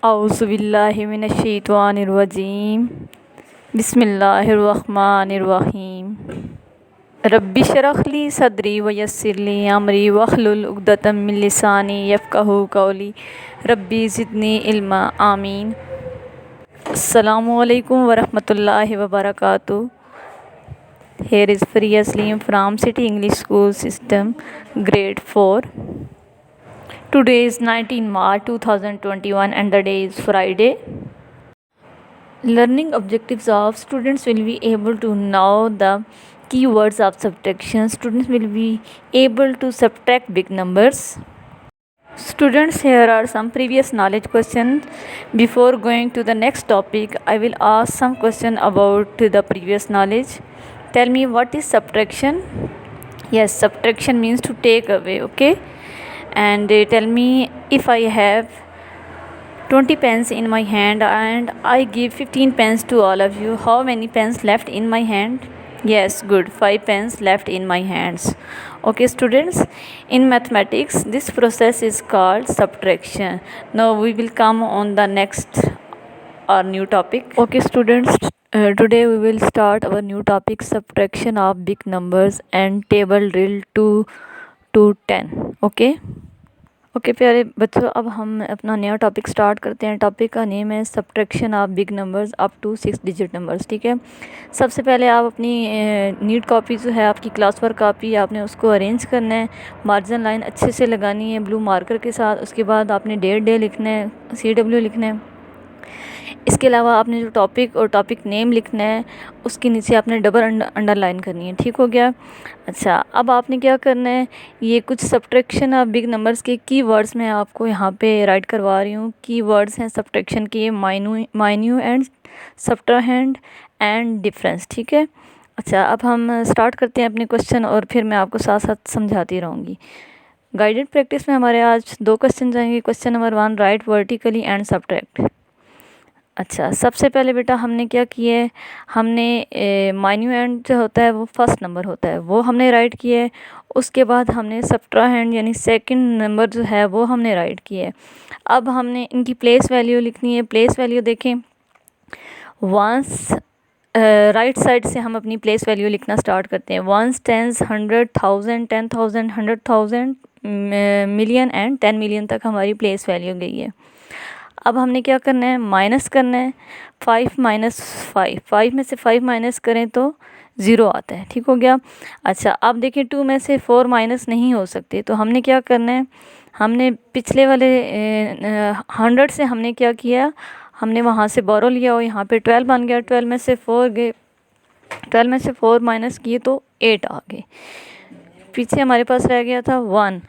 औज़ुबिल्लाहि मिनश्शैतानिर्रजीम बिस्मिल्लाहिर्रहमानिर्रहीम रब्बि इश्रह ली सदरी व यस्सिर ली अमरी वहलुल उक़दतम मिन लिसानी यफ़क़हू क़ौली रब्बि ज़िदनी इल्मा आमीन। अस्सलामु अलैकुम वरहमतुल्लाहि वबरकातुहू। Here is Faria Salim from City English School System, Grade 4. Today is 19 March 2021 and the day is Friday. Learning objectives of students will be able to know the keywords of subtraction. Students will be able to subtract big numbers. Students, here are some previous knowledge questions. Before going to the next topic, I will ask some question about the previous knowledge. Tell me, what is subtraction? Yes, subtraction means to take away, okay? And tell me, if I have 20 pence in my hand and I give 15 pence to all of you, how many pence left in my hand? Yes, good, 5 pence left in my hands. Okay students, in mathematics this process is called subtraction. Now we will come on the next our new topic. Okay students, today we will start our new topic, subtraction of big numbers and table drill 2 to 10. Okay प्यारे बच्चों, अब हम अपना नया topic start करते हैं। Topic का name है subtraction of big numbers up to 6 digit numbers. ठीक है, सबसे पहले आप अपनी नीट कॉपी जो है आपकी क्लास वर्क कॉपी, आपने उसको अरेंज करना है, मार्जिन लाइन अच्छे से लगानी है ब्लू मार्कर के साथ। उसके बाद आपने डेट डे लिखना है, CW लिखना है। इसके अलावा आपने जो टॉपिक और टॉपिक नेम लिखना है उसके नीचे आपने डबल अंडरलाइन करनी है। ठीक हो गया। अच्छा, अब आपने क्या करना है, ये कुछ सब्ट्रैक्शन ऑफ बिग नंबर्स के की वर्ड्स मैं आपको यहाँ पे राइट करवा रही हूँ। की वर्ड्स हैं सब्ट्रैक्शन के, minute and subtrahend and difference. ठीक है। अच्छा, अब हम स्टार्ट करते हैं अपने क्वेश्चन और फिर मैं आपको साथ साथ समझाती रहूँगी। गाइडेड प्रैक्टिस में हमारे आज 2 क्वेश्चन जाएंगे। Question number 1, right vertically and subtract. अच्छा, सबसे पहले बेटा हमने क्या किया है, हमने माइन्यू एंड जो होता है वो फर्स्ट नंबर होता है, वो हमने राइट किया है। उसके बाद हमने सब्ट्राहैंड यानी सेकंड नंबर जो है वो हमने राइट किया है। अब हमने इनकी प्लेस वैल्यू लिखनी है। प्लेस वैल्यू देखें, वंस राइट साइड से हम अपनी प्लेस वैल्यू लिखना स्टार्ट करते हैं। Ones, tens, 100, 1000, 10,000, 100,000, million and 10 million तक हमारी प्लेस वैल्यू गई है। अब हमने क्या करना है, माइनस करना है। 5 माइनस 5, 5 में से 5 माइनस करें तो 0 आता है। ठीक हो गया। अच्छा, अब देखिए 2 में से 4 माइनस नहीं हो सकते, तो हमने क्या करना है, हमने पिछले वाले 100 से हमने क्या किया, हमने वहाँ से बोरो लिया और यहाँ पे 12 बन गया। 12 में से 4 गए, 12 में से 4 माइनस किए तो 8 आ गए। पीछे हमारे पास रह गया था 1।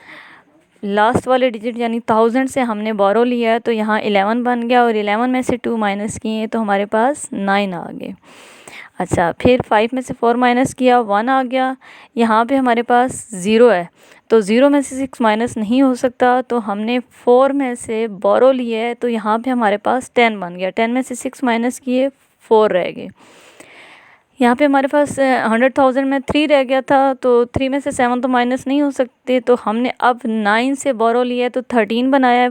लास्ट वाले डिजिट यानी 1000 से हमने बोरो लिया है तो यहाँ 11 बन गया और 11 में से 2 माइनस किए तो हमारे पास 9 आ गए। अच्छा, फिर 5 में से 4 माइनस किया, 1 आ गया। यहाँ पे हमारे पास 0 है तो 0 में से 6 माइनस नहीं हो सकता, तो हमने 4 में से बोरो लिया है तो यहाँ पे हमारे पास 10 बन गया। 10 में से 6 माइनस किए, 4 रह गए। यहाँ पे हमारे पास 100,000 में 3 रह गया था, तो 3 में से 7 तो माइनस नहीं हो सकते, तो हमने अब 9 से बोरो लिया तो 13 बनाया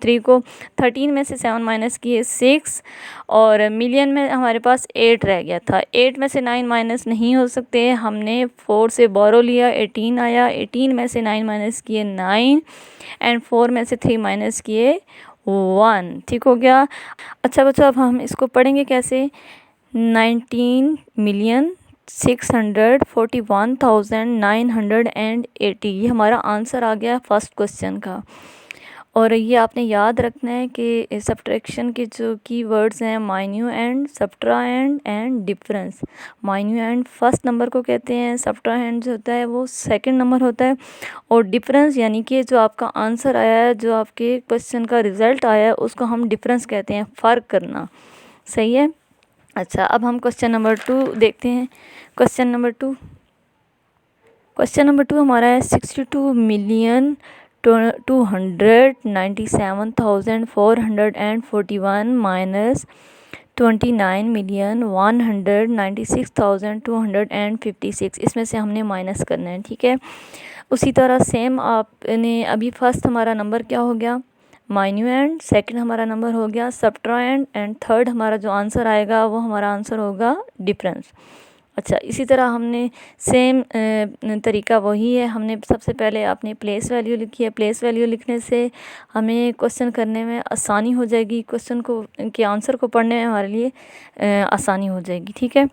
3 को। 13 में से 7 माइनस किए 6, और मिलियन में हमारे पास 8 रह गया था। 8 में से 9 माइनस नहीं हो सकते, हमने 4 से बोरो लिया, 18 आया। 18 में से 9 माइनस किए 9 एंड 4 में से 3 माइनस किए 1। ठीक हो गया। अच्छा बच्चों, अब हम इसको पढ़ेंगे कैसे। 19,641,980, ये हमारा आंसर आ गया फर्स्ट क्वेश्चन का। और ये आपने याद रखना है कि सब्ट्रैक्शन के जो की वर्ड्स हैं, minuend, subtrahend and difference. Minuend first number को कहते हैं, सब्ट्राहैंड जो होता है वो सेकंड नंबर होता है, और डिफरेंस यानी कि जो आपका आंसर आया है, जो आपके क्वेश्चन का रिज़ल्ट आया है, उसको हम डिफरेंस कहते हैं, फ़र्क करना। सही है। अच्छा, अब हम क्वेश्चन नंबर 2 देखते हैं। क्वेश्चन नंबर 2 हमारा है 62,297,441 माइनस 29,196,256। इसमें से हमने माइनस करना है। ठीक है। उसी तरह सेम आपने अभी फर्स्ट हमारा नंबर क्या हो गया, माइन्यूएंड, सेकंड हमारा नंबर हो गया सब्ट्राएंड, एंड थर्ड हमारा जो आंसर आएगा वो हमारा आंसर होगा डिफरेंस। अच्छा, इसी तरह हमने सेम तरीका वही है, हमने सबसे पहले अपनी प्लेस वैल्यू लिखी है। प्लेस वैल्यू लिखने से हमें क्वेश्चन करने में आसानी हो जाएगी, क्वेश्चन को के आंसर को पढ़ने में हमारे लिए आसानी हो जाएगी। ठीक है,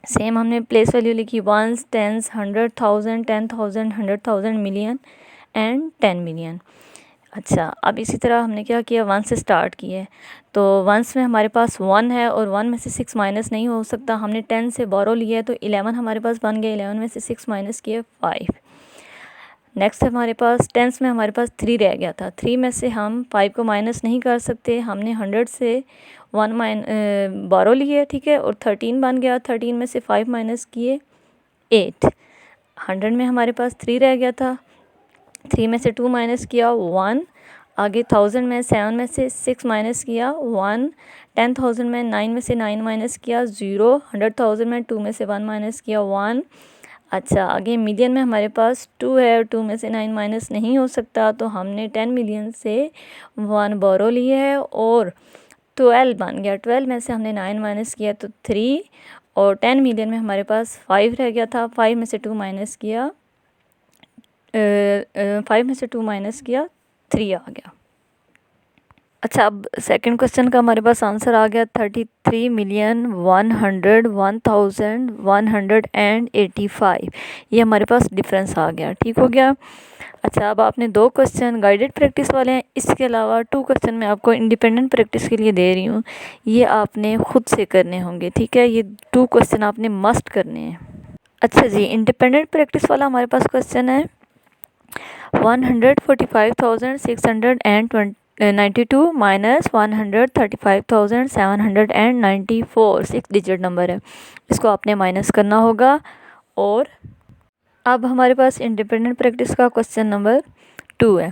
सेम हमने प्लेस वैल्यू लिखी ones, tens, 100,000, 10,000, 100,000, million and 10 million. अच्छा, अब इसी तरह हमने क्या किया, वन से स्टार्ट किए, तो वंस में हमारे पास 1 है और 1 में से 6 माइनस नहीं हो सकता। हमने 10 से बोरो लिया है तो 11 हमारे पास बन गया, 11 में से 6 माइनस किए 5। नेक्स्ट हमारे पास टेंस में हमारे पास 3 रह गया था, 3 में से हम 5 को माइनस नहीं कर सकते, हमने 100 से 1 बोरो लिए, ठीक है, और 13 बन गया। 13 में से 5 माइनस किए 8। 100 में हमारे पास 3 रह गया था, 3 में से 2 माइनस किया 1। आगे 1000 में 7 में से 6 माइनस किया 1। 10,000 में 9 में से 9 माइनस किया 0। 100,000 में 2 में से 1 माइनस किया 1। अच्छा, आगे मिलियन में हमारे पास 2 है और 2 में से 9 माइनस नहीं हो सकता, तो हमने 10 मिलियन से 1 बोरो लिए है और 12 बन गया। 12 में से हमने 9 माइनस किया तो 3, और 10 मिलियन में हमारे पास 5 रह गया था, 5 में से 2 माइनस किया 5 में से 2 माइनस किया 3 आ गया। अच्छा, अब सेकंड क्वेश्चन का हमारे पास आंसर आ गया 33,101,185। ये हमारे पास डिफरेंस आ गया, ठीक हो गया। अच्छा, अब आपने 2 क्वेश्चन गाइडेड प्रैक्टिस वाले हैं, इसके अलावा 2 क्वेश्चन मैं आपको इंडिपेंडेंट प्रैक्टिस के लिए दे रही हूँ, ये आपने खुद से करने होंगे, ठीक है। ये 2 क्वेश्चन आपने मस्ट करने हैं। अच्छा जी, इंडिपेंडेंट प्रैक्टिस वाला हमारे पास क्वेश्चन है 145,692 माइनस 135,794, 6 डिजिट नंबर है, इसको आपने माइनस करना होगा। और अब हमारे पास इंडिपेंडेंट प्रैक्टिस का क्वेश्चन नंबर 2 है,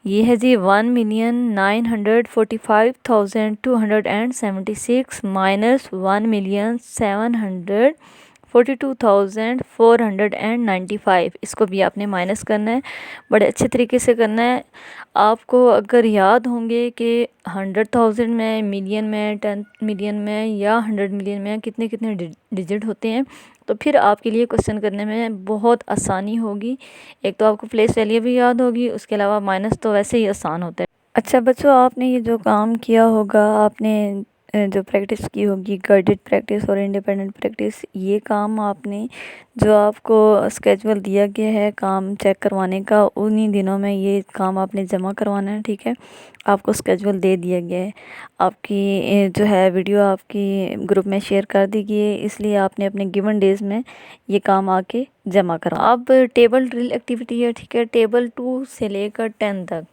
ये है जी 1,945,276 माइनस 1,742,495, इसको भी आपने माइनस करना है, बड़े अच्छे तरीके से करना है। आपको अगर याद होंगे कि 100,000 में, मिलियन में, 10 मिलियन में या 100 मिलियन में कितने कितने डिजिट होते हैं, तो फिर आपके लिए क्वेश्चन करने में बहुत आसानी होगी। एक तो आपको प्लेस वैल्यू भी याद होगी, उसके अलावा माइनस तो वैसे ही आसान होता है। अच्छा बच्चों, आपने ये जो काम किया होगा, आपने जो प्रैक्टिस की होगी गाइडेड प्रैक्टिस और इंडिपेंडेंट प्रैक्टिस, ये काम आपने जो आपको स्केड्यूल दिया गया है काम चेक करवाने का, उन्हीं दिनों में ये काम आपने जमा करवाना है, ठीक है। आपको स्केड्यूल दे दिया गया है, आपकी जो है वीडियो आपकी ग्रुप में शेयर कर दी गई है, इसलिए आपने अपने गिवन डेज में ये काम आके जमा करा। अब टेबल ड्रिल एक्टिविटी है, ठीक है, टेबल 2 से लेकर 10 तक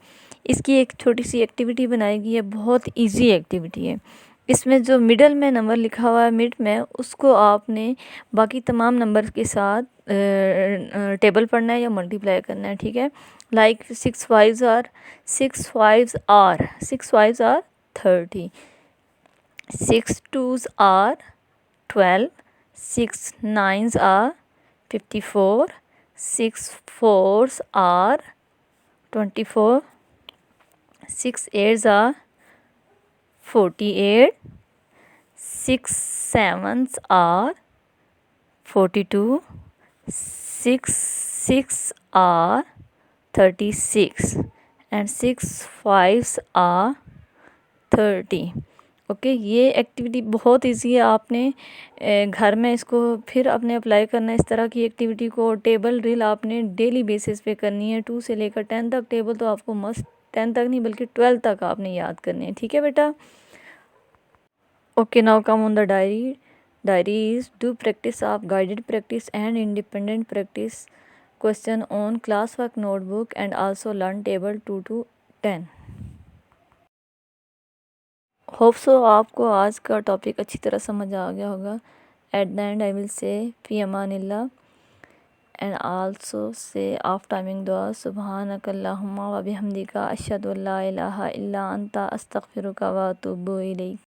इसकी एक छोटी सी एक्टिविटी बनाई गई है, बहुत ईजी एक्टिविटी है। इसमें जो मिडल में नंबर लिखा हुआ है मिड में, उसको आपने बाकी तमाम नंबर के साथ टेबल पढ़ना है या मल्टीप्लाई करना है, ठीक है। Like 6 5s are 30, 6 2s are 12, 6 9s are 54, 6 4s are 24, 6 8s are 48, 6 7s are 42, 6 6 are 36 and 6 5s are 30। Okay, ये एक्टिविटी बहुत इजी है, आपने घर में इसको फिर आपने अप्लाई करना है। इस तरह की एक्टिविटी को टेबल ड्रिल आपने डेली बेसिस पे करनी है, 2 से लेकर 10 तक। टेबल तो आपको मस्त 10 तक नहीं बल्कि 12 तक आपने याद करनी है, ठीक है बेटा। Okay, now come on the diary. Diary is do practice of guided practice and independent practice question on class work notebook and also learn table 2 to 10। Hope so आपको आज का टॉपिक अच्छी तरह समझ आ गया होगा। At the end I will say फी अमानिल्लाह and also say after timing dua subhanakallahumma wa bihamdika ashhadu an la ilaha illa anta astaghfiruka wa atubu ilayk।